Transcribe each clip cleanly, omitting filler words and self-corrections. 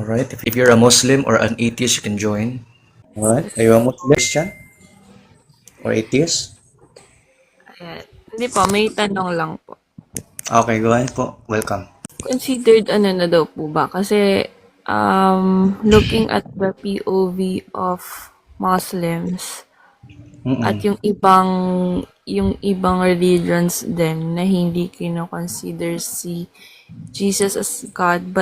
Alright, if you're a Muslim or an atheist, you can join. Alright, are you a Muslim, Christian, or atheist? Ayan. Hindi po, may tanong lang po. Okay, go ahead po. Welcome. Considered ano na daw po ba? Kasi looking at the POV of Muslims at Mm-mm. yung ibang religions din na hindi kino-consider si Jesus as God,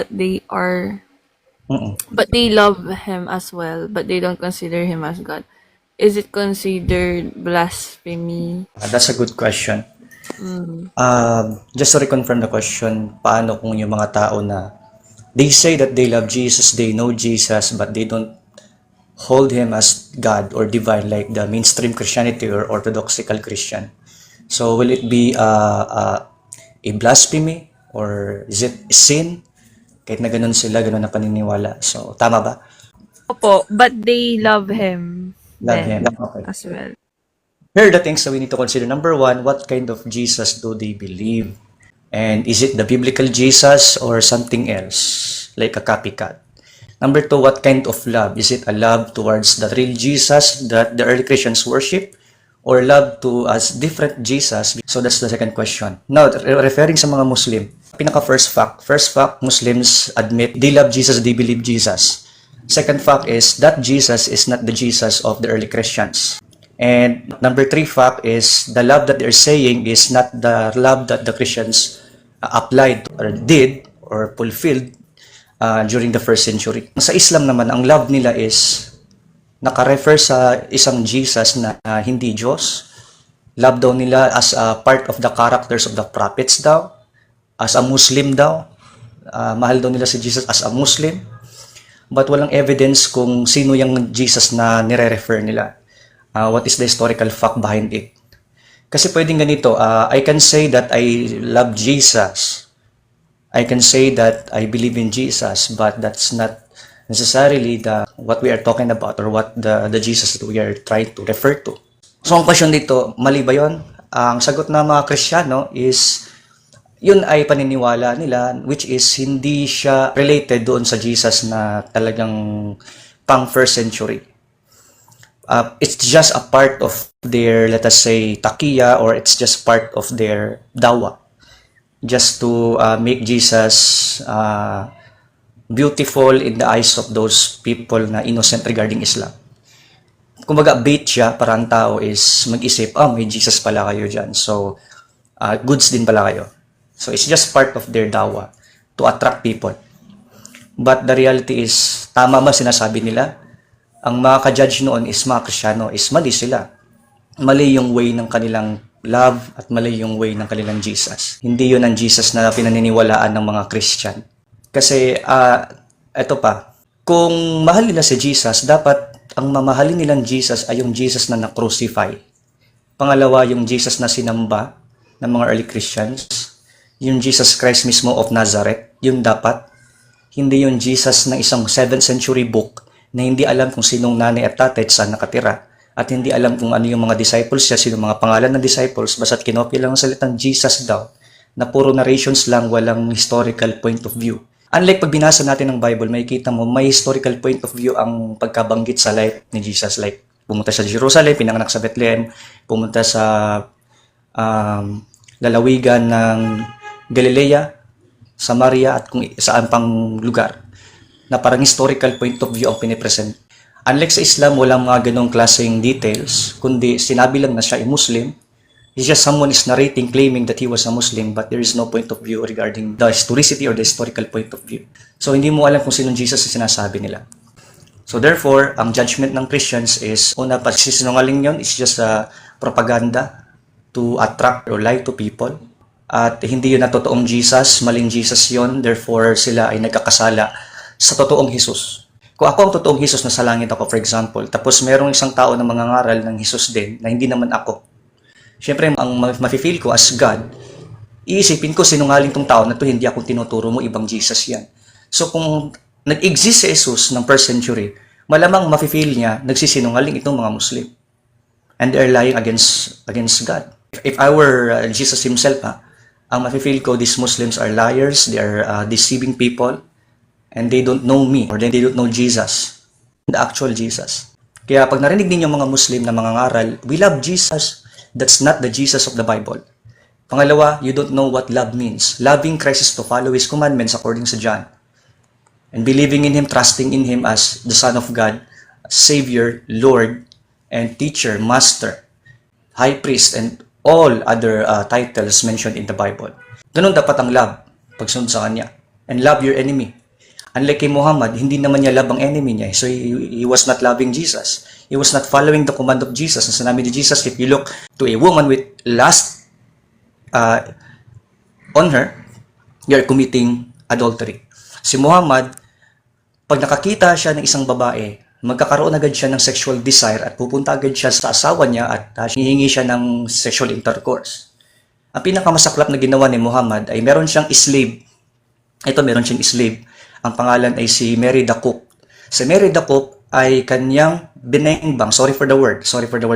Mm-mm. but they love him as well, but they don't consider him as God. Is it considered blasphemy? That's a good question. Just to reconfirm the question, paano kung yung mga tao na they say that they love Jesus, they know Jesus, but they don't hold him as God or divine like the mainstream Christianity or orthodoxical Christian. So will it be a blasphemy or is it sin? Kahit na ganun sila, ganun na paniniwala. So, tama ba? Opo, but they love him Love him. then Okay. as well. Here are the things that we need to consider. Number one, what kind of Jesus do they believe? And is it the biblical Jesus or something else, like a copycat? Number two, what kind of love? Is it a love towards the real Jesus that the early Christians worship? Or love to as different Jesus? So that's the second question. Now, referring sa mga Muslim, pinaka-first fact. First fact, Muslims admit they love Jesus, they believe Jesus. Second fact is that Jesus is not the Jesus of the early Christians. And number three fact is the love that they're saying is not the love that the Christians applied or did or fulfilled during the first century. Sa Islam naman, ang love nila is naka-refer sa isang Jesus na hindi Diyos. Love daw nila as a part of the characters of the prophets daw. As a Muslim daw. Mahal daw nila si Jesus as a Muslim. But walang evidence kung sino yung Jesus na nire-refer nila. What is the historical fact behind it? Kasi pwedeng ganito, I can say that I love Jesus. I can say that I believe in Jesus, but that's not necessarily what we are talking about or what the Jesus that we are trying to refer to. So ang question dito, mali ba yun? Ang sagot ng mga Kristiyano is yun ay paniniwala nila, which is hindi siya related doon sa Jesus na talagang pang first century. It's just a part of their, let us say, takiya, or it's just part of their dawa. Just to make Jesus beautiful in the eyes of those people na innocent regarding Islam. Kumbaga, bait siya para ang tao is mag-isip, may Jesus pala kayo dyan. So, goods din pala kayo. So, it's just part of their dawa to attract people. But the reality is, tama ba sinasabi nila? Ang mga ka-judge noon is mga Kristiyano, is mali sila. Mali yung way ng kanilang love at mali yung way ng kanilang Jesus. Hindi yun ang Jesus na pinaniniwalaan ng mga Christian. Kasi, eto pa, kung mahal nila si Jesus, dapat ang mamahalin nilang Jesus ay yung Jesus na na-crucify. Pangalawa, yung Jesus na sinamba ng mga early Christians. Yung Jesus Christ mismo of Nazareth, yung dapat. Hindi yung Jesus ng isang 7th century book na hindi alam kung sinong nanay at tatay at saan nakatira. At hindi alam kung ano yung mga disciples siya, sino mga pangalan ng disciples, basta't kinopya lang ang salitang Jesus daw, na puro narrations lang, walang historical point of view. Unlike pag binasa natin ng Bible, makikita mo, may historical point of view ang pagkabanggit sa life ni Jesus. Like, pumunta sa Jerusalem, pinanganak sa Bethlehem, pumunta sa lalawigan ng Galilea, Samaria, at kung saan pang lugar, na parang historical point of view ang pinipresent. Unlike sa Islam, walang mga ganong klaseng details, kundi sinabi lang na siya ay Muslim. It's just someone is narrating, claiming that he was a Muslim, but there is no point of view regarding the historicity or the historical point of view. So, hindi mo alam kung sinong Jesus na sinasabi nila. So, therefore, ang judgment ng Christians is, una pa, sinungaling yun, is just a propaganda to attract or lie to people. At hindi yun na totoong Jesus, maling Jesus yun, therefore, sila ay nagkakasala sa totoong Jesus. Kung ako ang totoong Jesus na sa langit ako, for example, tapos merong isang tao na mangangaral ng Jesus din, na hindi naman ako, siyempre, ang mafe-feel ko as God, iisipin ko, sinungaling tong tao na to, hindi akong tinuturo mo, ibang Jesus yan. So, kung nag-exist si Jesus ng first century, malamang mafe-feel niya, nagsisinungaling itong mga Muslim. And they're lying against God. If I were Jesus himself, ang mafe-feel ko, these Muslims are liars, they are deceiving people, and they don't know me, or they don't know Jesus, the actual Jesus. Kaya pag narinig ninyo mga Muslim na mga ngaral, we love Jesus, that's not the Jesus of the Bible. Pangalawa, you don't know what love means. Loving Christ is to follow His commandments according to John. And believing in Him, trusting in Him as the Son of God, Savior, Lord, and Teacher, Master, High Priest, and all other titles mentioned in the Bible. Ganun dapat ang love, pagsunod sa Kanya. And love your enemy. Unlike kay Muhammad, hindi naman niya love ang enemy niya. So he was not loving Jesus. He was not following the command of Jesus. Ang sinabi ni Jesus, if you look to a woman with lust on her, you are committing adultery. Si Muhammad, pag nakakita siya ng isang babae, magkakaroon agad siya ng sexual desire at pupunta agad siya sa asawa niya at hihingi siya ng sexual intercourse. Ang pinakamasaklap na ginawa ni Muhammad ay meron siyang slave. Meron siyang slave. Ang pangalan ay si Mary the Cook. Si Mary the Cook ay kanyang binengbang. Sorry for the word,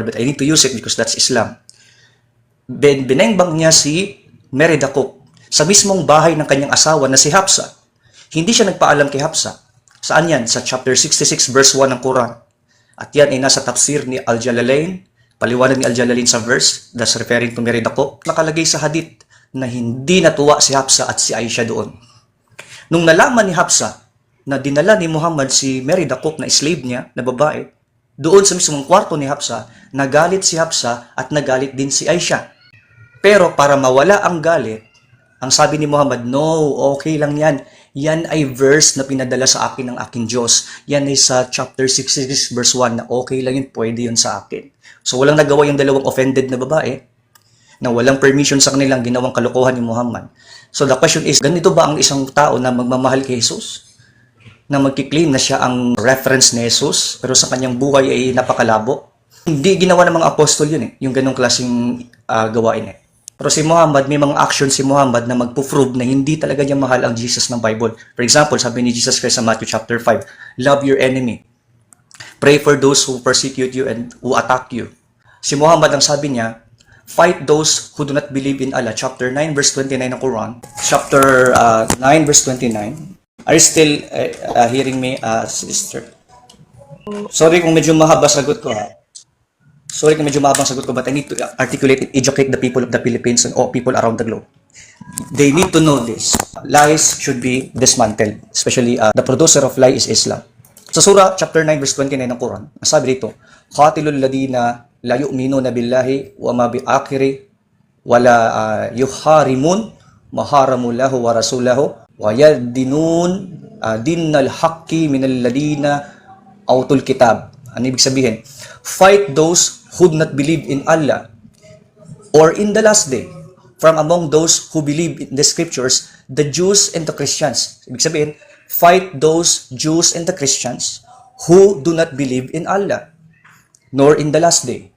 but I need to use it because that's Islam. Binengbang niya si Mary the Cook sa mismong bahay ng kanyang asawa na si Hafsa. Hindi siya nagpaalam kay Hafsa. Saan yan? Sa chapter 66 verse 1 ng Quran. At yan ay nasa tafsir ni Al-Jalalain. Paliwanag ni Al-Jalalain sa verse that's referring to Mary the Cook. Nakalagay sa hadith na hindi natuwa si Hafsa at si Aisha doon. Nung nalaman ni Hafsa na dinala ni Muhammad si Mary the Cook na slave niya, na babae, doon sa mismong kwarto ni Hafsa, nagalit si Hafsa at nagalit din si Aisha. Pero para mawala ang galit, ang sabi ni Muhammad, no, okay lang yan. Yan ay verse na pinadala sa akin ng aking Diyos. Yan ay sa chapter 66 verse 1 na okay lang yun, pwede yun sa akin. So walang nagawa yung dalawang offended na babae na walang permission sa kanilang ginawang kalokohan ni Muhammad. So the question is, ganito ba ang isang tao na magmamahal kay Jesus? Na magkiklaim na siya ang reference ni Jesus, pero sa kanyang buhay ay napakalabo? Hindi ginawa ng mga apostol yun yung ganong klaseng gawain Pero si Muhammad, may mga action si Muhammad na magpo-prove na hindi talaga niya mahal ang Jesus ng Bible. For example, sabi ni Jesus Christ sa Matthew chapter 5, love your enemy. Pray for those who persecute you and who attack you. Si Muhammad, ang sabi niya, fight those who do not believe in Allah. Chapter 9 verse 29 ng Quran. Chapter 9 verse 29. Are you still hearing me, sister? Sorry kung medyo mahaba sagot ko Sorry kung medyo mahabang sagot ko, but I need to articulate and educate the people of the Philippines and all people around the globe. They need to know this. Lies should be dismantled. Especially, the producer of lie is Islam. Sa Surah chapter 9 verse 29 ng Quran, sabi dito, qatilul ladina la yu'minuna billahi wa ma bi akhiri wa la yuharimun maharamullahu wa rasulahu wa yadinun dinnal haqqi minal ladina autul kitab. Ano ibig sabihin? Fight those who do not believe in Allah or in the last day from among those who believe in the scriptures, the Jews and the Christians. Ibig sabihin, fight those Jews and the Christians who do not believe in Allah nor in the last day.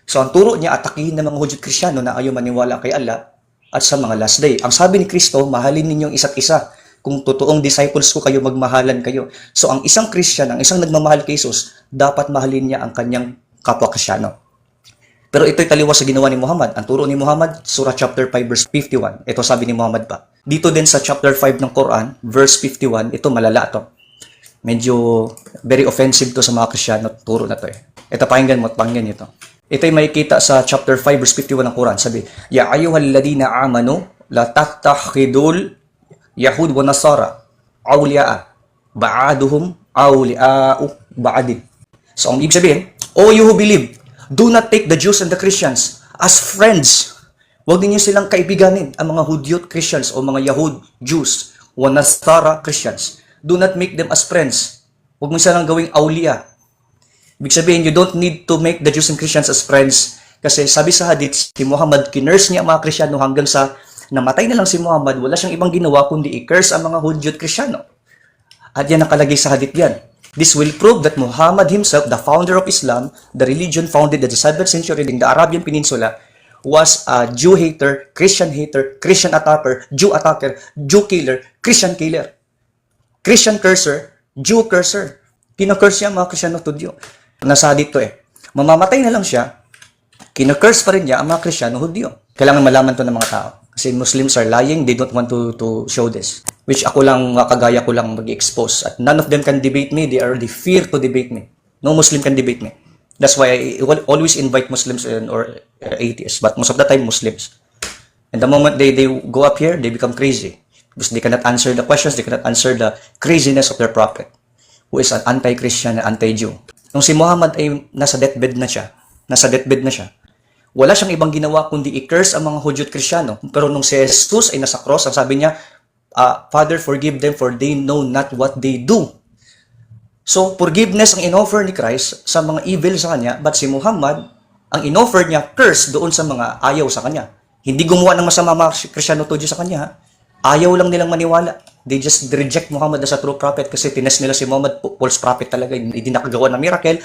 So ang turo niya, atakihin ng mga Hudyo at Kristiyano na ayaw maniwala kay Allah at sa mga last day. Ang sabi ni Kristo, mahalin ninyong isa't isa. Kung totoong disciples ko kayo, magmahalan kayo. So ang isang Christian, ang isang nagmamahal kay Jesus, dapat mahalin niya ang kanyang kapwa Kristiyano. Pero ito'y taliwas sa ginawa ni Muhammad. Ang turo ni Muhammad, Surah chapter 5 verse 51. Ito sabi ni Muhammad pa. Dito din sa chapter 5 ng Quran, verse 51, ito malala to. Medyo very offensive to sa mga Kristiyano, turo na to Ito, pakinggan mo, pakinggan nyo to. Ito'y makikita sa chapter 5 verse 51 ng Quran. Sabi, ya ayyuhalladhina amanu la tattakhidul Yahud wa Nasara awliya'a ba'aduhum awliya'u ba'adin. So ang ibig sabihin, O you who believe, do not take the Jews and the Christians as friends. Huwag niyo silang kaibiganin, ang mga Hudyot Christians o mga Yahud Jews wa Nasara Christians. Do not make them as friends. Huwag mo silang gawing awliya. Ibig sabihin, you don't need to make the Jews and Christians as friends. Kasi sabi sa hadith, si Muhammad, kinurse niya ang mga Kristiyano hanggang sa namatay na lang si Muhammad, wala siyang ibang ginawa kundi i-curse ang mga Hudyo at Kristiyano. At yan nakalagay sa hadith yan. This will prove that Muhammad himself, the founder of Islam, the religion founded in the 7th century in the Arabian Peninsula, was a Jew hater, Christian attacker, Jew attacker, Jew killer, Christian killer. Christian curser, Jew curser. Kinocurse niya ang mga Kristiyano at Hudyo. Nasa dito mamamatay na lang siya, kinocurse pa rin niya ang mga Kristiyano at Hudyo. Kailangan malaman to ng mga tao. Kasi Muslims are lying, they don't want to show this. which ako lang, kagaya ko lang mag-expose. At none of them can debate me. They fear to debate me. No Muslim can debate me. That's why I will always invite Muslims or atheists, but most of the time Muslims. And the moment they go up here, they become crazy. Because they cannot answer the questions, they cannot answer the craziness of their prophet, who is an anti-Christian and anti-Jew. Nung si Muhammad ay nasa deathbed na siya, wala siyang ibang ginawa kundi i-curse ang mga Hudyo at Kristiyano. Pero nung si Jesus ay nasa cross, ang sabi niya, Father, forgive them for they know not what they do. So, forgiveness ang inoffer ni Christ sa mga evil sa kanya, but si Muhammad, ang inoffer niya, curse doon sa mga ayaw sa kanya. Hindi gumawa ng masama mga Kristiyano to sa kanya. Ayaw lang nilang maniwala. They just reject Muhammad as a true prophet kasi tines nila si Muhammad, false prophet talaga. Hindi nakagawa ng miracle,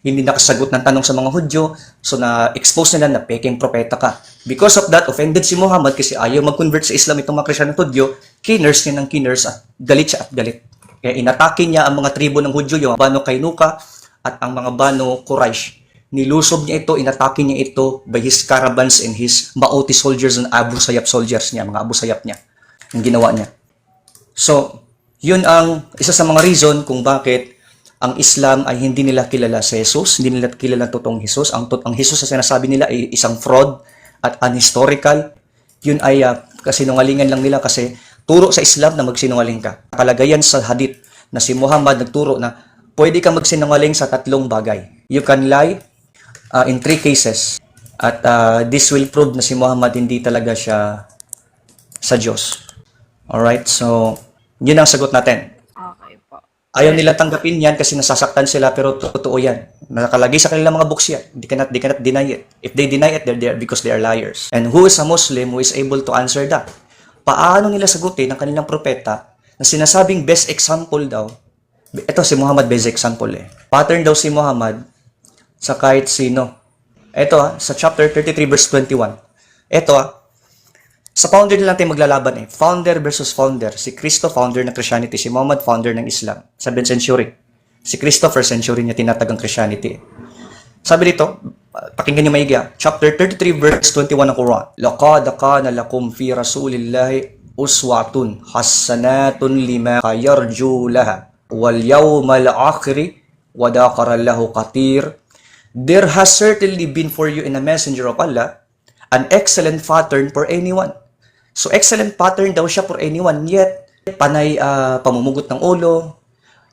hindi nakasagot ng tanong sa mga Hudyo, so na-expose nila na peking propeta ka. Because of that, offended si Muhammad kasi ayaw mag-convert sa Islam itong mga Kristiyano Hudyo, kiners niya ng kiners at galit siya at galit. Kaya inatake niya ang mga tribo ng Hudyo, yung Banu Kainuka at ang mga Banu Quraysh. Nilusob niya ito, inatake niya ito by his caravans and his Maoti soldiers and Abu Sayyaf soldiers niya, mga Abu Sayyaf niya, yung ginawa niya. So, yun ang isa sa mga reason kung bakit ang Islam ay hindi nila kilala si Jesus, hindi nila kilala totoong Jesus. Ang Jesus na sinasabi nila ay isang fraud at unhistorical. Yun ay kasinungalingan lang nila kasi turo sa Islam na magsinungaling ka. Kalagayan sa hadith na si Muhammad nagturo na pwede kang magsinungaling sa tatlong bagay. You can lie in 3 cases. At this will prove na si Muhammad hindi talaga siya sa Diyos. Alright, so yun ang sagot natin. Okay po. Ayaw nila tanggapin yan kasi nasasaktan sila, pero totoo yan. Nakalagay sa kanilang mga books yan. They cannot deny it. If they deny it, they're there because they are liars. And who is a Muslim who is able to answer that? Paano nila sagutin ang kanilang propeta na sinasabing best example daw? Ito si Muhammad, best example eh. Pattern daw si Muhammad sa kahit sino. Ito sa chapter 33 verse 21. Ito sa founder nila natin maglalaban eh. Founder versus founder. Si Cristo, founder ng Christianity. Si Muhammad, founder ng Islam. 7th century. Si Cristo, 1st century niya tinatagang Christianity. Sabi dito, pakinggan niyo maigi chapter 33 verse 21 ng Quran. Laqad kana lakum fi rasulillahi uswatun hasanatun lima yarju laha wal yawmal akhir wa dhakara lahu katir. There has certainly been for you in a messenger of Allah an excellent pattern for anyone. So, excellent pattern daw siya for anyone, yet panay pamumugot ng ulo,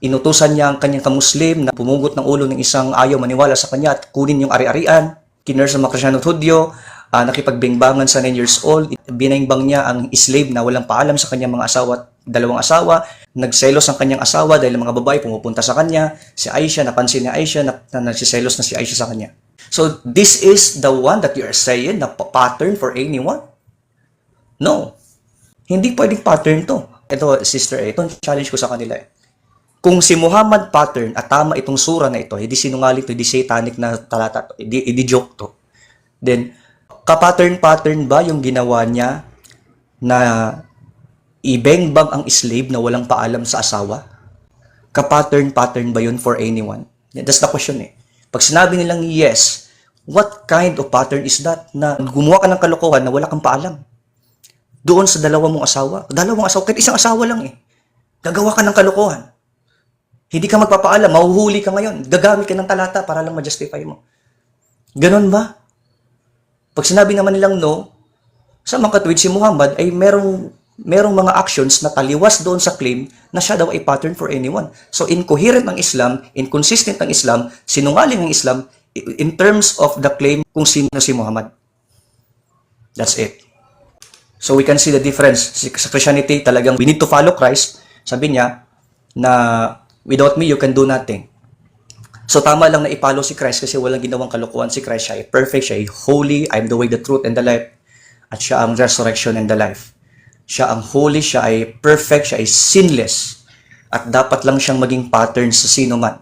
inutusan niya ang kanyang kamuslim na pumugot ng ulo ng isang ayaw maniwala sa kanya at kunin yung ari-arian, kinurse ng mga Kristiyano at Hudyo, nakipagbingbangan sa 9 years old, binaimbang niya ang slave na walang paalam sa kanyang mga asawa at 2 asawa, nagselos ang kanyang asawa dahil mga babae pumupunta sa kanya, si Aisha, napansin ni Aisha na nagsiselos na si Aisha sa kanya. So, this is the one that you are saying na pattern for anyone? No. Hindi pwedeng pattern to. Ito, sister, itong challenge ko sa kanila eh. Kung si Muhammad pattern at tama itong sura na ito, hindi sinungaling to, hindi satanic na talata to, hindi joke to, then, kapattern-pattern ba yung ginawa niya na ibengbang ang slave na walang paalam sa asawa? Kapattern-pattern ba yun for anyone? That's the question eh. Pag sinabi nilang yes, what kind of pattern is that? Na gumawa ka ng kalokohan na wala kang paalam. Doon sa 2 mong asawa. 2 asawa, kahit isang asawa lang eh. Gagawa ka ng kalokohan. Hindi ka magpapaalam, mahuhuli ka ngayon. Gagamit ka ng talata para lang ma-justify mo. Ganon ba? Pag sinabi naman nilang no, sa mga katwid si Muhammad ay merong mga actions na taliwas doon sa claim na siya daw ay pattern for anyone. So, incoherent ang Islam, inconsistent ang Islam, sinungaling ang Islam in terms of the claim kung sino si Muhammad. That's it. So, we can see the difference. Sa Christianity, talagang we need to follow Christ. Sabi niya na without me, you can do nothing. So, tama lang na i-follow si Christ kasi walang ginawang kalokohan si Christ. Siya ay perfect, siya ay holy, I am the way, the truth, and the life. At siya ang resurrection and the life. Siya ang holy, siya ay perfect, siya ay sinless. At dapat lang siyang maging pattern sa sino man.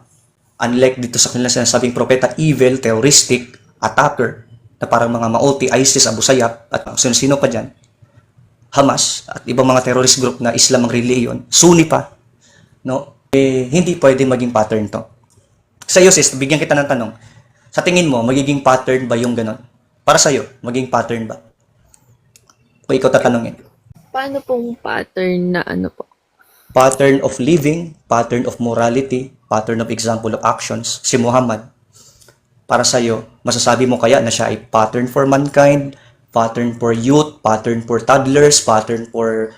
Unlike dito sa kanila sinasabing propeta, evil, terroristic, attacker, na parang mga Maoti, ISIS, Abu Sayyaf, at sino pa dyan, Hamas, at ibang mga terrorist group na Islam ang reliyon, Sunni pa, no? Hindi pwedeng maging pattern to. Sa iyo, sis, bigyan kita ng tanong. Sa tingin mo, magiging pattern ba yung ganon? Para sa iyo, magiging pattern ba? O ikaw tatanungin. Paano pong pattern na ano po? Pattern of living, pattern of morality, pattern of example of actions. Si Muhammad, para sa'yo, masasabi mo kaya na siya ay pattern for mankind, pattern for youth, pattern for toddlers, pattern for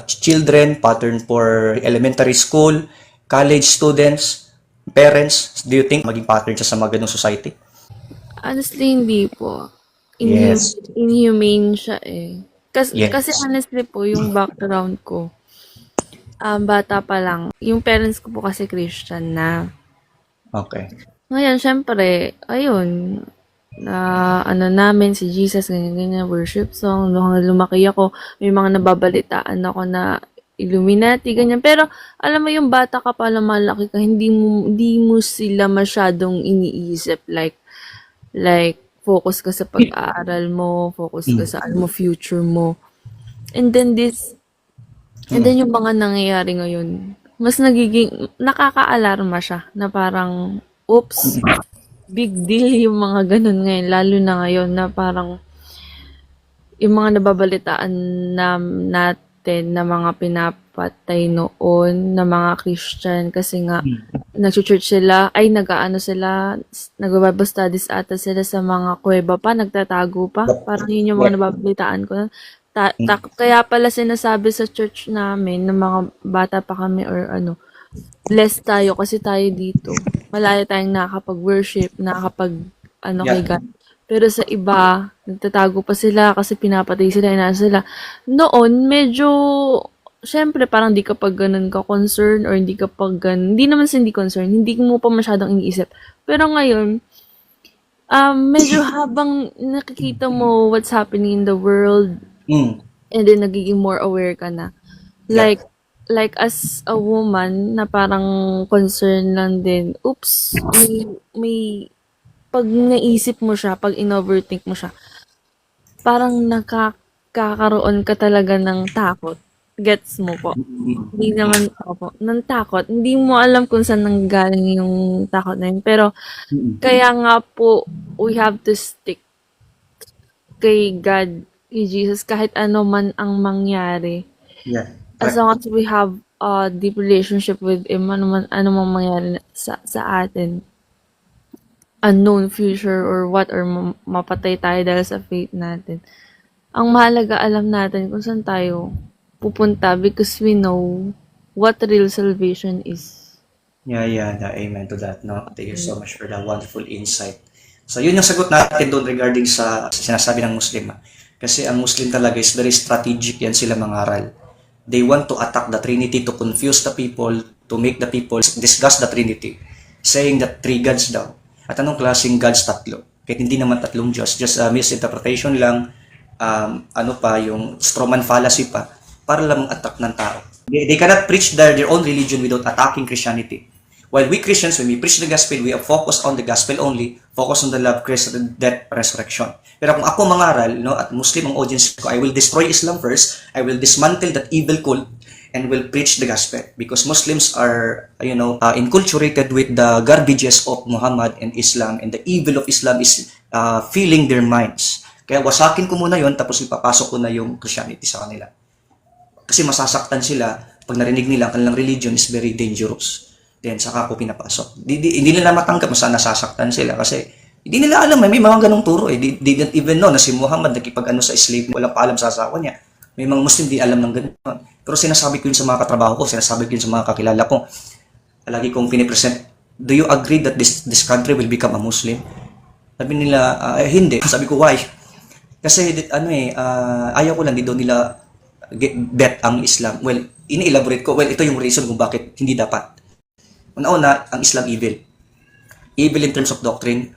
children, pattern for elementary school, college students, parents? Do you think maging pattern siya sa mga ganung society? Honestly, hindi po. Yes. Inhumane siya eh. Kasi Yes. honestly po, yung background ko, bata pa lang, yung parents ko po kasi Christian na. Okay. Ngayon, syempre, ayun, na ano namin, si Jesus, ganyan-ganyan, worship song, nung lumaki ako, may mga nababalitaan ako na Illuminati, ganyan. Pero, alam mo yung bata ka pa, malaki ka, hindi mo sila masyadong iniisip, like, focus ka sa pag-aaral mo, focus ka Mm. sa, ano mo, future mo. And then yung mga nangyayari ngayon, mas nagiging, nakaka-alarma siya, na parang, oops, big deal yung mga ganun ngayon, lalo na ngayon na parang yung mga nababalitaan natin na mga pinapatay noon na mga Christian kasi nga nag-church sila, ay nag-aano sila, nag-Bible studies ata sila sa mga kuweba pa, nagtatago pa. Parang yun yung mga Yep. nababalitaan ko. Kaya pala sinasabi sa church namin, ng mga bata pa kami or ano, blessed tayo kasi tayo dito. Malayo tayong nakakapag-worship, nakakapag ano kay Yeah. God. Pero sa iba, nagtatago pa sila kasi pinapatay sila, inaano sila. Noon, medyo, syempre parang di ka pag ganun ka concern or hindi ka pag ganun, hindi naman sa hindi concern, hindi mo pa masyadong iniisip. Pero ngayon, medyo habang nakikita mo what's happening in the world, Mm. and then nagiging more aware ka na. Yeah. Like as a woman na parang concern lang din, oops, may pag naisip mo siya, pag in-overthink mo siya, parang nakakaroon ka talaga ng takot. Gets mo po? Hindi naman, opo, ng takot. Hindi mo alam kung saan nanggaling yung takot na yun. Pero, kaya nga po, we have to stick kay God, kay Jesus, kahit ano man ang mangyari. Yeah. As long as we have a deep relationship with Him, ano man mangyari sa atin, unknown future or what, or mapatay tayo dahil sa faith natin. Ang mahalaga, alam natin kung saan tayo pupunta because we know what real salvation is. Yeah, amen to that. No, thank you so much for that wonderful insight. So, yun yung sagot natin doon regarding sa sinasabi ng Muslim. Kasi ang Muslim talaga is very strategic yan sila mangaral. They want to attack the Trinity to confuse the people, to make the people discuss the Trinity, saying that three gods daw. At anong klaseng gods? Tatlo. Kahit hindi naman tatlong Diyos, just a misinterpretation lang, yung strawman fallacy pa, para lang attack ng tao. They cannot preach their own religion without attacking Christianity. While we Christians, when we preach the gospel, we are focused on the gospel only, focus on the love, Christ, death, resurrection. Pero kung ako mangaral, no, at Muslim ang audience ko, I will destroy Islam first, I will dismantle that evil cult, and will preach the gospel. Because Muslims are, enculturated with the garbages of Muhammad and Islam, and the evil of Islam is filling their minds. Kaya wasakin ko muna yon, tapos ipapasok ko na yung Christianity sa kanila. Kasi masasaktan sila pag narinig nila ang kanilang religion is very dangerous. Then saka ko pinapasok. Hindi nila matanggap kung saan nasasaktan sila kasi hindi nila alam, may mga ganong turo eh. They didn't even know na si Muhammad nakipag-ano sa slave, walang paalam sa asawa niya. May mga Muslim di alam ng ganun. Pero sinasabi ko yun sa mga katrabaho ko, sinasabi ko yun sa mga kakilala ko. Lagi kong pinipresent, do you agree that this country will become a Muslim? Sabi nila, hindi. Sabi ko, why? Kasi ayaw ko lang, di daw nila bet ang Islam. Well, ini-elaborate ko, ito yung reason kung bakit hindi dapat. Una-una, ang Islam evil. Evil in terms of doctrine.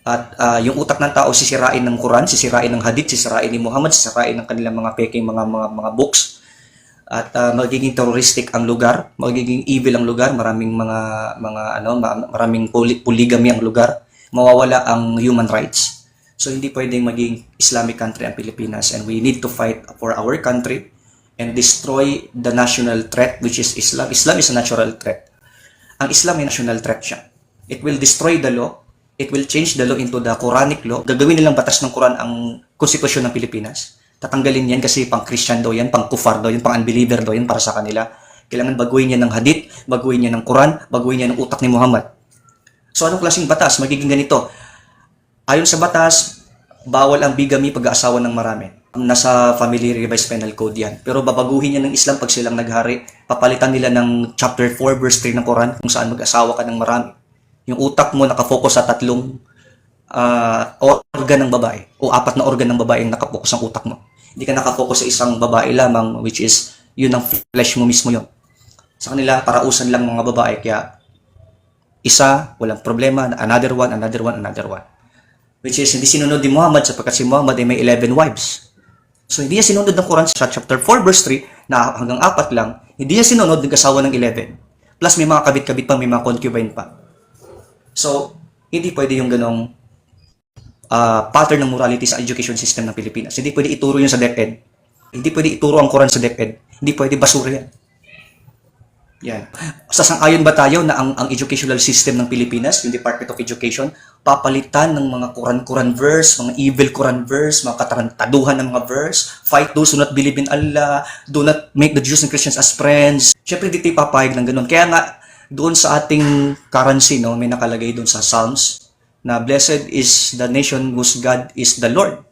At yung utak ng tao sisirain ng Quran, sisirain ng Hadith, sisirain ni Muhammad, sisirain ng kanilang mga peking mga books. At magiging terroristic ang lugar, magiging evil ang lugar, maraming maraming polygamy ang lugar, mawawala ang human rights. So hindi pwedeng maging Islamic country ang Pilipinas, and we need to fight for our country and destroy the national threat which is Islam. Islam is a natural threat. Ang Islam ay national threat siya. It will destroy the law. It will change the law into the Quranic law. Gagawin nilang batas ng Quran ang konstitusyon ng Pilipinas. Tatanggalin yan kasi pang Christian daw yan, pang kufar daw yan, pang unbeliever daw yan para sa kanila. Kailangan baguhin yan ng hadith, baguhin yan ng Quran, baguhin yan ng utak ni Muhammad. So anong klaseng batas? Magiging ganito. Ayon sa batas, bawal ang bigamy pag-aasawa ng marami. Nasa Family Revised Penal Code yan. Pero babaguhin yan ng Islam pag silang naghari. Papalitan nila ng chapter 4 verse 3 ng Quran kung saan mag-asawa ka ng marami. Yung utak mo nakafocus sa tatlong organ ng babae o 4 na organ ng babae ang nakapokus ang utak mo. Hindi ka nakafocus sa isang babae lamang, which is yun ang flesh mo mismo yun. Sa kanila, parausan lang mga babae, kaya isa, walang problema, another one, another one, another one. Which is, hindi sinunod ni Muhammad sapagkat si Muhammad ay may 11 wives. So, hindi niya sinunod ng Quran sa chapter 4 verse 3 na hanggang 4 lang, hindi niya sinunod ng asawa ng 11. Plus, may mga kabit-kabit pa, may mga concubine pa. So, hindi pwede yung ganong pattern ng morality sa education system ng Pilipinas. Hindi pwede ituro yun sa DepEd. Hindi pwede ituro ang Quran sa DepEd. Hindi pwede basura yan. Yan. Sasang-ayon ba tayo na ang educational system ng Pilipinas, yung Department of Education, papalitan ng mga Quran verse, mga evil Quran verse, mga katarantaduhan ng mga verse, fight those who not believe in Allah, do not make the Jews and Christians as friends. Siyempre, di tayo papayag ng ganun. Kaya nga, doon sa ating currency, no, may nakalagay doon sa Psalms, na blessed is the nation whose God is the Lord.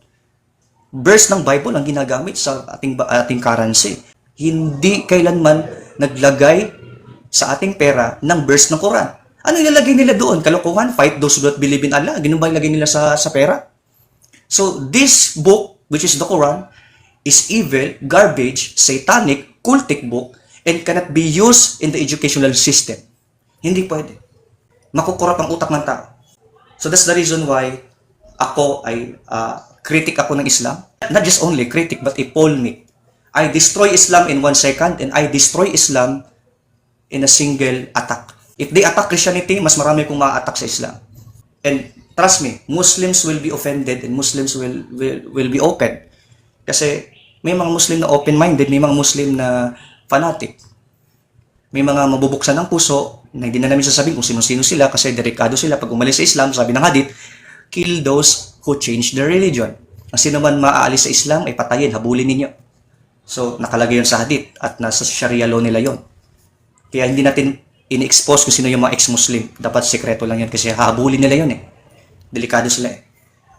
Verse ng Bible ang ginagamit sa ating currency. Hindi kailanman naglagay sa ating pera ng verse ng Quran. Ano ilalagay nila doon? Kalokohan, fight those who don't believe in Allah. Ganun ba ilagay nila sa pera? So this book, which is the Quran, is evil, garbage, satanic, cultic book, and cannot be used in the educational system. Hindi pwede. Makukurap ang utak ng tao. So that's the reason why ako ay critic ako ng Islam. Not just only critic, but a polemic. I destroy Islam in 1 second and I destroy Islam in a single attack. If they attack Christianity, mas marami kong ma-attack sa Islam. And trust me, Muslims will be offended and Muslims will be open. Kasi may mga Muslim na open-minded, may mga Muslim na fanatic. May mga mabubuksan ng puso na hindi na namin sasabihin kung sino-sino sila kasi delikado sila. Pag umalis sa Islam, sabi ng hadith, kill those who change their religion. Ang sino man maaalis sa Islam ay patayin, habulin ninyo. So, nakalagay yun sa hadith at nasa Sharia law nila yon. Kaya hindi natin ini-expose kung sino yung mga ex-Muslim. Dapat sekreto lang yan kasi hahabulin nila yun eh. Delikado sila eh.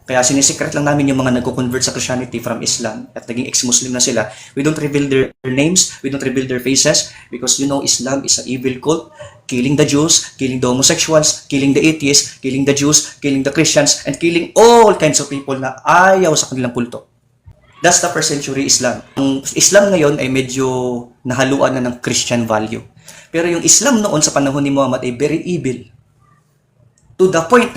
Kaya sinisikret lang namin yung mga nagko-convert sa Christianity from Islam at naging ex-Muslim na sila. We don't reveal their names, we don't reveal their faces because you know Islam is an evil cult, killing the Jews, killing the homosexuals, killing the atheists, killing the Jews, killing the Christians, and killing all kinds of people na ayaw sa kanilang kulto. That's the first century Islam. Ang Islam ngayon ay medyo nahaluan na ng Christian value. Pero yung Islam noon sa panahon ni Muhammad ay very evil. To the point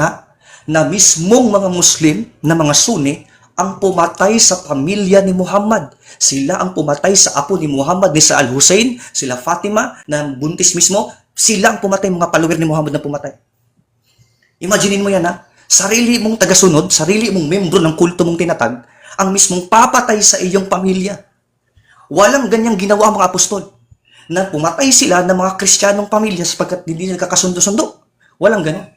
na mismong mga Muslim na mga Sunni ang pumatay sa pamilya ni Muhammad. Sila ang pumatay sa apo ni Muhammad, ni sa Al-Hussein, sila Fatima, na buntis mismo. Sila ang pumatay, mga follower ni Muhammad na pumatay. Imaginin mo yan sarili mong tagasunod, sarili mong membro ng kulto mong tinatag, ang mismong papatay sa iyong pamilya. Walang ganyang ginawa ang mga apostol na pumatay sila ng mga Kristiyanong pamilya sapagkat hindi nagkakasundo-sundo. Walang ganun.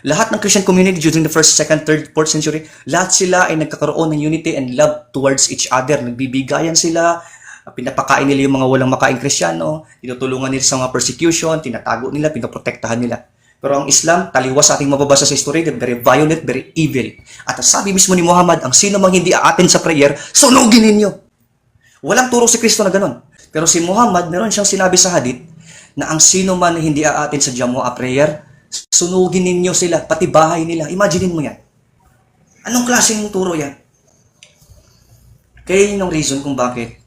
Lahat ng Christian community during the 1st, 2nd, 3rd, 4th century, lahat sila ay nagkakaroon ng unity and love towards each other. Nagbibigayan sila, pinapakain nila yung mga walang makain Kristiyano, tinutulungan nila sa mga persecution, tinatago nila, pinaprotektahan nila. Pero ang Islam, taliwas sa ating mababasa sa history, very violent, very evil. At sabi mismo ni Muhammad, ang sino mang hindi aatin sa prayer, sunugin ninyo. Walang turo si Kristo na ganun. Pero si Muhammad, meron siyang sinabi sa hadith na ang sino man hindi aatin sa Jamu'ah prayer, sunugin ninyo sila, pati bahay nila. Imaginin mo yan. Anong klaseng turo yan? Kaya yun yung reason kung bakit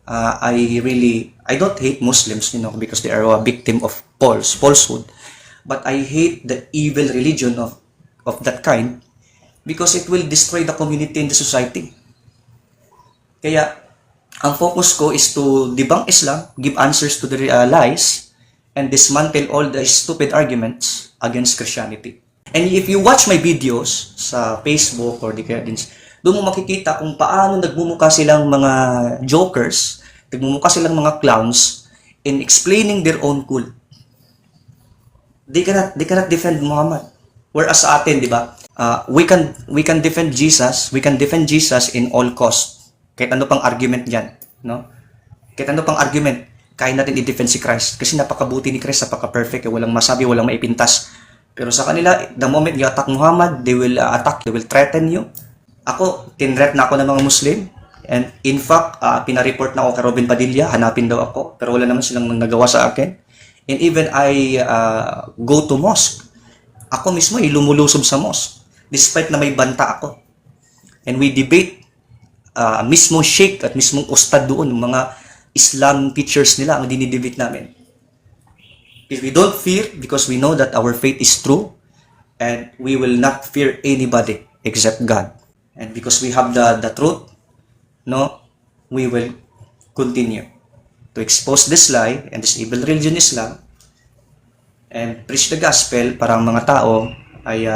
I don't hate Muslims, because they are a victim of falsehood. But I hate the evil religion of that kind because it will destroy the community and the society. Kaya, ang focus ko is to debunk Islam, give answers to the lies, and dismantle all the stupid arguments against Christianity. And if you watch my videos sa Facebook or the Credence, doon mo makikita kung paano nagmumukha silang mga jokers, nagmumukha silang mga clowns in explaining their own cult. They cannot defend Muhammad. Whereas sa atin, di ba? We can defend Jesus in all cost. Kahit ano pang argument diyan, no? Kahit ano pang argument, kaya natin i-defend si Christ kasi napakabuti ni Christ, napaka-perfect, walang masabi, walang maipintas. Pero sa kanila, the moment you attack Muhammad, they will attack, they will threaten you. Ako, tinret na ako ng mga Muslim. And in fact, pinareport na ako kay Robin Padilla, hanapin daw ako, pero wala naman silang nagawa sa akin. And even I go to mosque. Ako mismo ay lumulusob sa mosque, despite na may banta ako. And we debate, mismong sheikh at mismong ustad doon, mga Islam teachers nila ang dinidebate namin. If we don't fear, because we know that our faith is true, and we will not fear anybody except God. And because we have the truth, no, we will continue to expose this lie and this evil religion Islam and preach the gospel para ang mga tao ay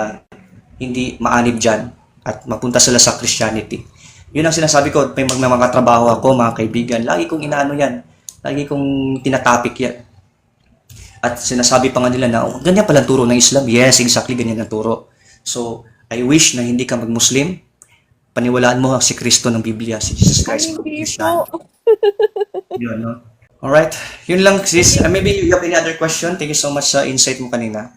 hindi maanib dyan at mapunta sila sa Christianity. Yun ang sinasabi ko, may mga trabaho ako, mga kaibigan, lagi kong inaano yan, lagi kong tinatapik yan. At sinasabi pa nga nila na, oh, ganyan palang turo ng Islam. Yes, exactly, ganyan ang turo. So, I wish na hindi ka mag-Muslim, paniwalaan mo si Kristo ng Biblia, si Jesus Christ. Hindi po. Yun, no? Alright, yun lang sis. Maybe you have any other question? Thank you so much sa insight mo kanina.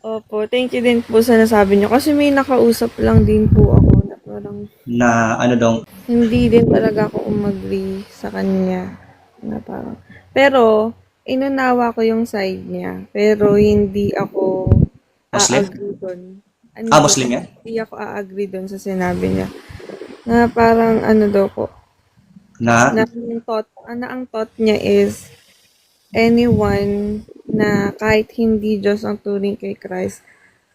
Opo, thank you din po sa nasabi niyo. Kasi may nakausap lang din po ako na parang Na ano daw, hindi din talaga ako umagri sa kanya. Na parang, pero, inunawa ko yung side niya. Pero hindi ako Muslim? a-agree doon. Muslim yan? Hindi ako a-agree doon sa sinabi niya. Na parang ano daw po, Na? na ang thought niya is anyone na kahit hindi Diyos ang turing kay Christ,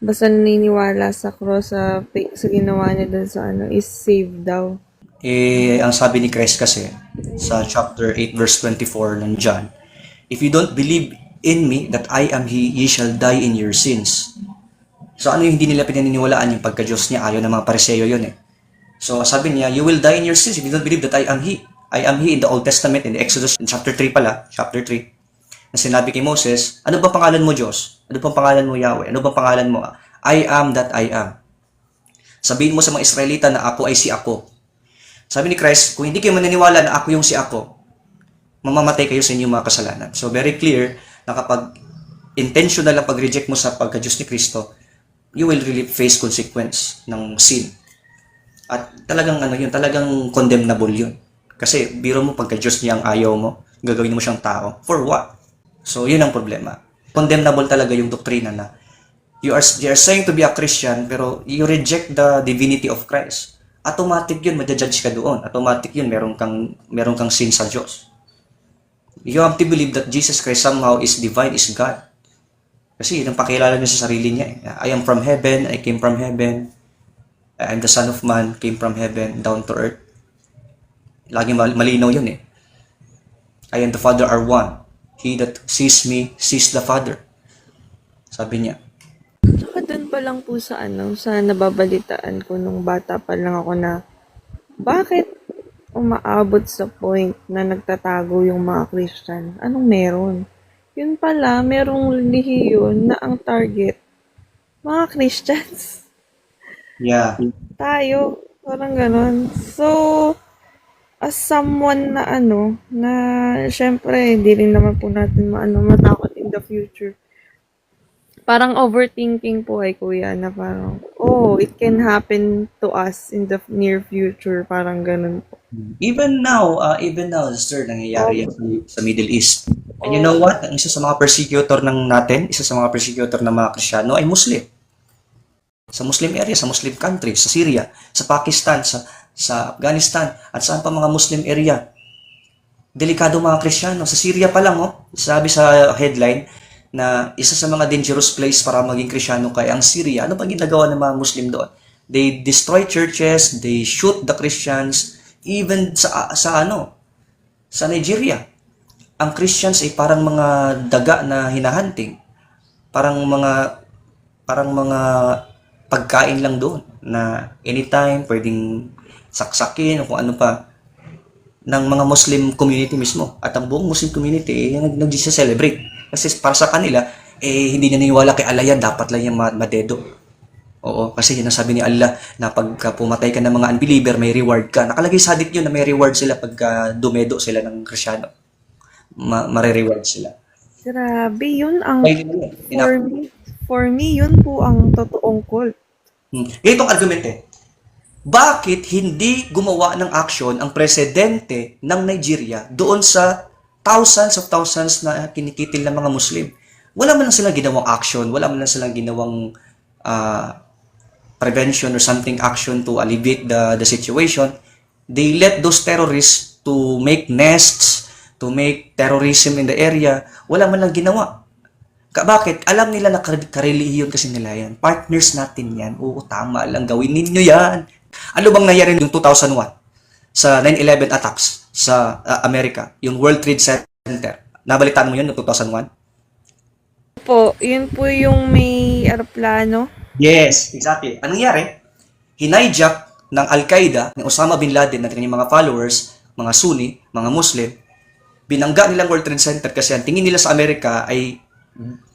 basta naniniwala sa cross, sa ginawa niya doon sa is saved daw. Ang sabi ni Christ kasi, sa chapter 8 verse 24 ng John, if you don't believe in me that I am He, ye shall die in your sins. So ano yung hindi nila pinaniniwalaan, yung pagka-Diyos niya, ayaw ng mga Pariseo yun eh. So sabi niya, you will die in your sins if you don't believe that I am He. I am He in the Old Testament, in the Exodus, in chapter 3 pala, chapter 3, na sinabi kay Moses, ano ba pangalan mo Diyos? Ano ba pangalan mo Yahweh? Ano ba pangalan mo? I am that I am. Sabihin mo sa mga Israelita na ako ay si ako. Sabi ni Christ, kung hindi kayo maniniwala na ako yung si ako, mamamatay kayo sa inyong mga kasalanan. So very clear na kapag intentional ang pag-reject mo sa pagka-Diyos ni Kristo, you will really face consequence ng sin. At talagang talagang condemnable yun. Kasi biro mo pagka-Diyos niya ang ayaw mo, gagawin mo siyang tao. For what? So yun ang problema. Condemnable talaga yung doktrina na you are saying to be a Christian pero you reject the divinity of Christ. Automatic yun, madjudge ka doon. Automatic yun, meron kang sin sa Diyos. You have to believe that Jesus Christ somehow is divine, is God. Kasi yun ang pakilala niya sa sarili niya. I am from heaven, I came from heaven. I am the Son of Man, came from heaven, down to earth. Laging malinaw yun eh. I and the Father are one. He that sees me, sees the Father. Sabi niya. Saka doon pa lang po sa sa nababalitaan ko nung bata pa lang ako na bakit umaabot sa point na nagtatago yung mga Christian? Anong meron? Yun pala, merong relihiyon na ang target, mga Christians. Yeah. Tayo, parang ganon. So, as someone na na syempre, hindi rin naman po natin matakot in the future. Parang overthinking po ay kuya na parang, it can happen to us in the near future. Parang ganun po. Even now, sir, nangyayari yan sa Middle East. And you know what? Ang isa sa mga persecutor isa sa mga persecutor ng mga Kristiyano ay Muslim. Sa Muslim area, sa Muslim country, sa Syria, sa Pakistan, sa Afghanistan, at saan pa mga Muslim area. Delikado mga Kristiyano. Sa Syria pa lang, sabi sa headline, na isa sa mga dangerous place para maging Kristiyano kaya ang Syria. Ano ba ginagawa ng mga Muslim doon? They destroy churches, they shoot the Christians, even sa Nigeria. Ang Christians ay parang mga daga na hinahunting. Parang mga pagkain lang doon na anytime pwedeng saksakin o kung ano pa ng mga Muslim community mismo. At ang buong Muslim community nag-celebrate. Kasi para sa kanila, hindi na naniwala kay Allah yan, dapat lang yung madedo. Oo, kasi yun ang sabi ni Allah na pagka pumatay ka ng mga unbeliever, may reward ka. Nakalagay sa hadith yun na may reward sila pagka dumedo sila ng Krisyano. Mare-reward sila. Grabe, yun ang Kaya yun, for me. For me, yun po ang totoong cult. Ganitong argument eh. Bakit hindi gumawa ng action ang presidente ng Nigeria doon sa thousands na kinikitil ng mga Muslim? Wala man lang silang ginawang action, wala man lang silang ginawang prevention or something action to alleviate the situation. They let those terrorists to make nests, to make terrorism in the area. Wala man lang ginawa. Bakit? Alam nila na karelihiyon kasi nila yan. Partners natin yan. Oo, tama lang. Gawin ninyo yan. Ano bang nangyari yung 2001 sa 9/11 attacks sa Amerika? Yung World Trade Center. Nabalitaan mo yun noong 2001? Po, yun po yung may aeroplano. Yes, exactly. Anong nangyari? Hinijack ng Al-Qaeda, ng Osama Bin Laden, at kanyang mga followers, mga Sunni, mga Muslim, binangga nilang World Trade Center kasi ang tingin nila sa Amerika ay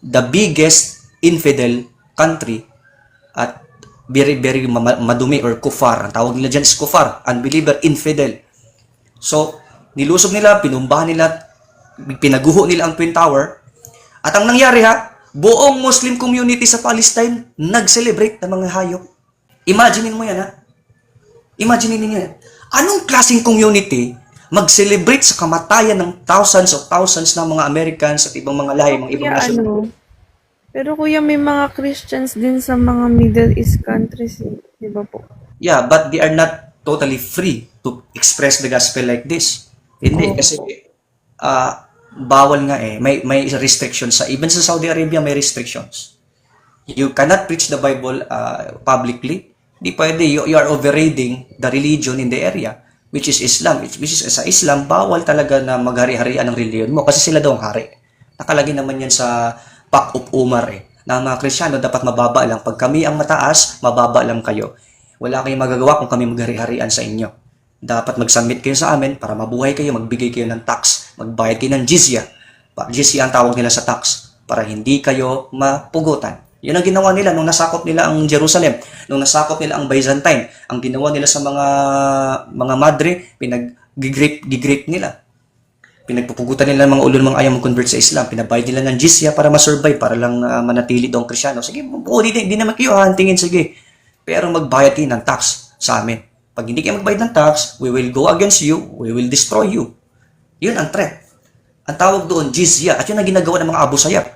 the biggest infidel country at very madumi or kufar. Ang tawag nila dyan is kufar, unbeliever, infidel. So, nilusog nila, pinumbahan nila, pinaguho nila ang Twin Tower. At ang nangyari buong Muslim community sa Palestine nag-celebrate ng mga hayop. Imaginin mo yan Imaginin niyo yan. Anong klaseng community mag-celebrate sa kamatayan ng thousands ng mga Americans at ibang mga lahi, mga ibang nasyon? Pero kuya, may mga Christians din sa mga Middle East countries, di ba po? Yeah, but they are not totally free to express the gospel like this. Hindi, kasi bawal nga may restrictions even sa Saudi Arabia may restrictions. You cannot preach the Bible publicly. Di pwede, you are overraiding the religion in the area, which is Islam. Which is sa Islam, bawal talaga na maghari-harian ang religion mo kasi sila daw ang hari. Nakalagay naman yan sa Pact of Umar na mga Kristiyano dapat mababa lang. Pag kami ang mataas, mababa lang kayo. Wala kayong magagawa kung kami maghari-harian sa inyo. Dapat mag-submit kayo sa amin para mabuhay kayo, magbigay kayo ng tax, magbayad kayo ng jizya. Jizya ang tawag nila sa tax para hindi kayo mapugutan. Yun ang ginawa nila nung nasakop nila ang Jerusalem, nung nasakop nila ang Byzantine. Ang ginawa nila sa mga madre, pinag-gigrape nila. Pinagpupugutan nila ng mga ulo ng mga ayaw mag-convert sa Islam. Pinabayad nila ng jizya para ma-survive, para lang manatili daw ang Krisyano. Sige, di naman kayo hahantingin, sige. Pero magbayad kayo ng tax sa amin. Pag hindi kayo magbayad ng tax, we will go against you, we will destroy you. Yun ang threat. Ang tawag doon, jizya. At yun ang ginagawa ng mga Abu Sayyaf.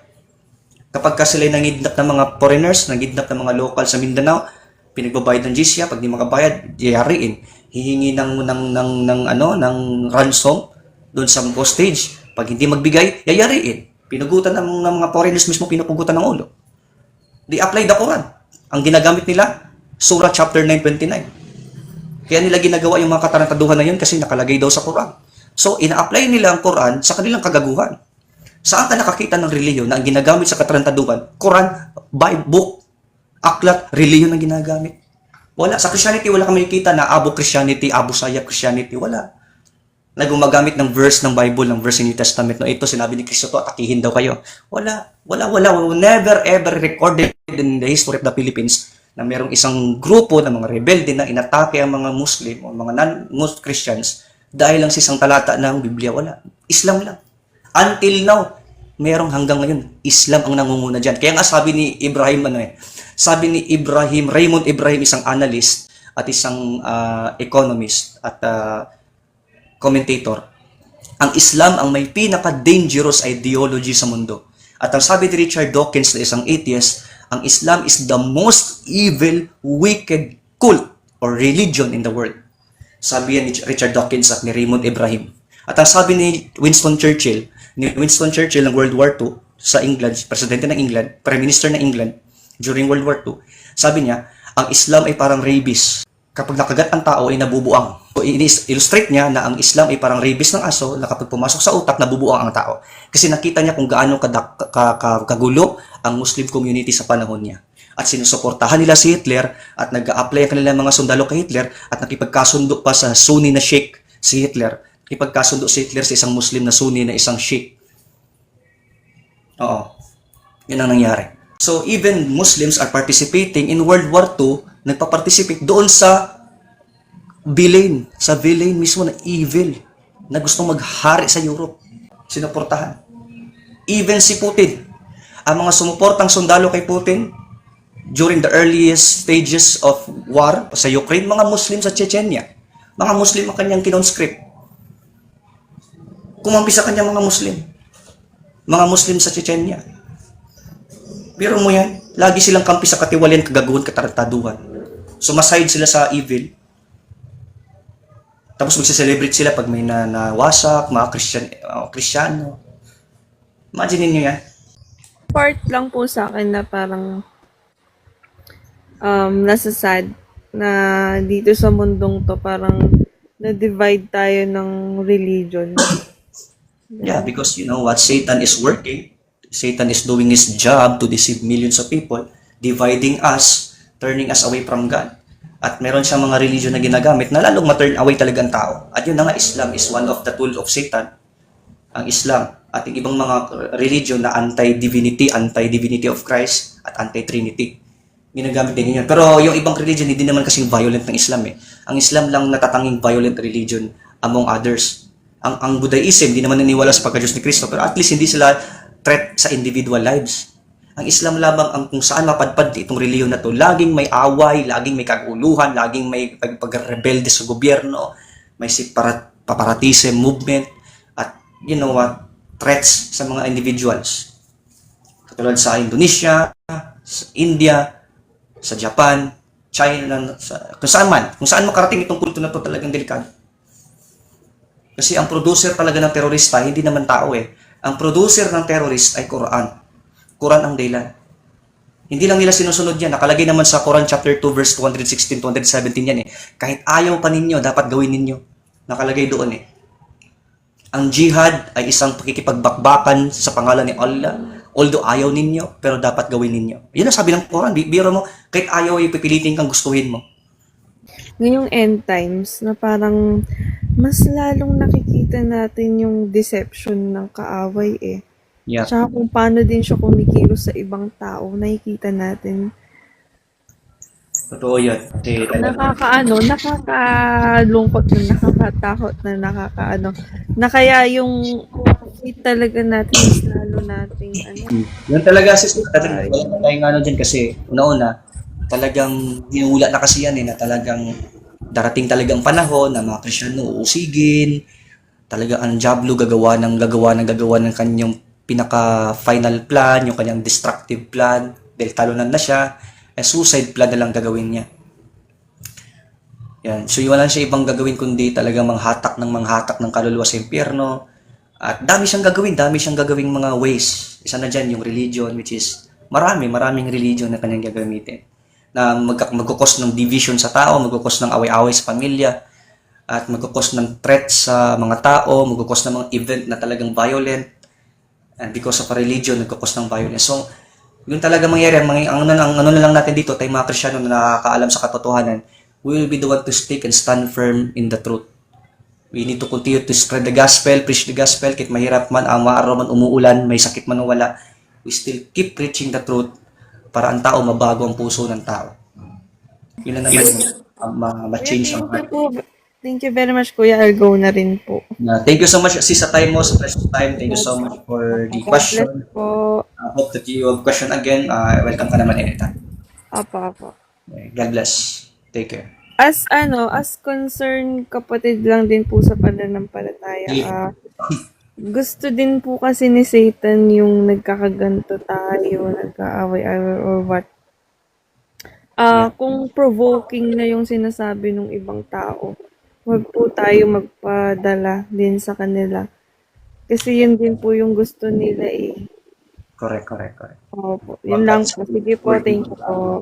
Kapag ka sila nangidnap ng mga foreigners, nangidnap ng mga local sa Mindanao, pinagbabayad ng jizya, pag di makabayad, yariin. Hihingi ng ransom doon sa hostage. Pag hindi magbigay, yayariin. Pinugutan ng mga foreigners mismo, pinupugutan ng ulo. They apply the Quran. Ang ginagamit nila, Surah chapter 9:29. Kaya nila ginagawa yung mga katarantaduhan na yun kasi nakalagay daw sa Quran. So, ina-apply nila ang Quran sa kanilang kagaguhan. Saan ka nakakita ng reliyon na ang ginagamit sa katarantaduhan? Quran, book, aklat, reliyon ang ginagamit. Wala. Sa Christianity, wala kami nakikita na Abu Christianity, Abu Sayyaf Christianity. Wala. Na gumagamit ng verse ng Bible, ng verse ng New Testament. No, ito, sinabi ni Kristo to, atakihin daw kayo. Wala. Never ever recorded in the history of the Philippines na merong isang grupo ng mga rebelde na inatake ang mga Muslim o mga non-Muslim Christians dahil lang sa isang talata ng Biblia. Wala. Islam lang. Until now, merong hanggang ngayon, Islam ang nangunguna dyan. Kaya nga sabi ni Ibrahim, Raymond Ibrahim, isang analyst at isang economist at commentator, ang Islam ang may pinaka-dangerous ideology sa mundo. At ang sabi ni Richard Dawkins na isang atheist, ang Islam is the most evil, wicked cult or religion in the world. Sabi yan ni Richard Dawkins at ni Raymond Ibrahim. At ang sabi ni Winston Churchill ng World War II sa England, presidente ng England, prime minister ng England during World War II, sabi niya, ang Islam ay parang rabies. Kapag nakagat ang tao ay nabubuang. So, illustrate niya na ang Islam ay parang rabies ng aso na kapag pumasok sa utak, nabubuang ang tao. Kasi nakita niya kung gaano kagulo ang Muslim community sa panahon niya. At sinusuportahan nila si Hitler at nag-a-apply ang kanilang mga sundalo kay Hitler at nakipagkasundo pa sa Sunni na Sheikh si Hitler. Nakipagkasundo si Hitler sa isang Muslim na Sunni na isang Sheikh. Oo. Yun ang nangyari. So even Muslims are participating in World War II, nagpa-participate doon sa villain mismo na evil na gustong maghari sa Europe. Sinuportahan. Even si Putin, ang mga sumuportang sundalo kay Putin during the earliest stages of war sa Ukraine, mga Muslim sa Chechnya. Mga Muslim ang kanyang kinonscript. Kumampi sa kanya mga Muslim. Mga Muslim sa Chechnya. Pero mo yan, lagi silang kampi sa katiwalian, kagaguhan, katarantaduhan. Sumaside sila sa evil. Tapos magse-celebrate sila pag may nawasak, mga Kristiyano. Imagine niyo yan. Part lang po sa akin na parang nasa sad na dito sa mundong to parang na-divide tayo ng religion. Yeah, because you know what? Satan is working. Satan is doing his job to deceive millions of people, dividing us, turning us away from God. At meron siyang mga religion na ginagamit na lalong ma-turn away talaga ang tao. At yun na nga, Islam is one of the tools of Satan. Ang Islam at yung ibang mga religion na anti-divinity of Christ at anti-Trinity. Ginagamit din yun. Pero yung ibang religion, hindi naman kasing violent ng Islam eh. Ang Islam lang natatanging violent religion among others. Ang Buddhism, hindi naman naniwala sa pagka-Diyos ni Kristo, pero at least hindi sila threat sa individual lives. Ang Islam lamang ang kung saan mapadpad itong reliyon na to, laging may away, laging may kaguluhan, laging may pagrebelde sa gobyerno, may separatism movement, at you know what, threats sa mga individuals. Katulad sa Indonesia, sa India, sa Japan, China, kung saan makarating itong kulto na to talagang delikado. Kasi ang producer talaga ng terorista, hindi naman tao eh. Ang producer ng terrorist ay Quran. Quran ang dahilan. Hindi lang nila sinusunod yan. Nakalagay naman sa Quran chapter 2 verse 216, 217 yan eh. Kahit ayaw pa ninyo, dapat gawin ninyo. Nakalagay doon eh. Ang jihad ay isang pakikipagbakbakan sa pangalan ni Allah. Although ayaw ninyo, pero dapat gawin ninyo. Yun ang sabi ng Quran. Biro mo, kahit ayaw ay pipilitin kang gustuhin mo. Ngayong end times na parang mas lalong nakikita natin yung deception ng kaaway eh. Yeah. Tsaka kung paano din siya kumikilos sa ibang tao, nakikita natin. Totoo yan. Nakakalungkot na nakakatakot na na kaya yung faith talaga natin is lalo nating Yun talaga sis, tayong dyan kasi una-una, talagang hinula na kasi yan eh, na talagang darating talagang panahon na mga Kristiyano uusigin, talagang ang Diablo gagawa ng kanyang pinaka-final plan, yung kanyang destructive plan, dahil talunan na siya, suicide plan na lang gagawin niya. Yan. So, wala siya ibang gagawin kundi talagang manghatak ng kaluluwa sa impyerno. At dami siyang gagawing mga ways. Isa na dyan yung religion, which is maraming religion na kanyang gagamitin. Na magkukos ng division sa tao, magkukos ng away-away sa pamilya, at magkukos ng threat sa mga tao, magkukos ng mga event na talagang violent, and because of a religion, nagkukos ng violence. So, yun talaga mangyayari. Ang ano na lang natin dito, tayo mga Kristiyano na nakakaalam sa katotohanan, we will be the one to stick and stand firm in the truth. We need to continue to spread the gospel, preach the gospel, kahit mahirap man, ang maaraw man, umuulan, may sakit man o wala, we still keep preaching the truth para ang tao mabago ang puso ng tao. Yun na naman ma-change ang heart. Thank you very much, Kuya. I'll go na rin po. Thank you so much sis sa time mo, sa precious time. Thank you so much for the question. I hope that you have question again. Welcome ka naman anytime. Apo. God bless. Take care. As concern kapatid lang din po sa pananampalataya. Gusto din po kasi ni Satan yung nagkakaganto tayo, nagkaaway-away or what. Kung provoking na yung sinasabi ng ibang tao, wag po tayo magpadala din sa kanila. Kasi yun din po yung gusto nila eh. Correct. Opo. Yun lang po. Sige po. Thank you po.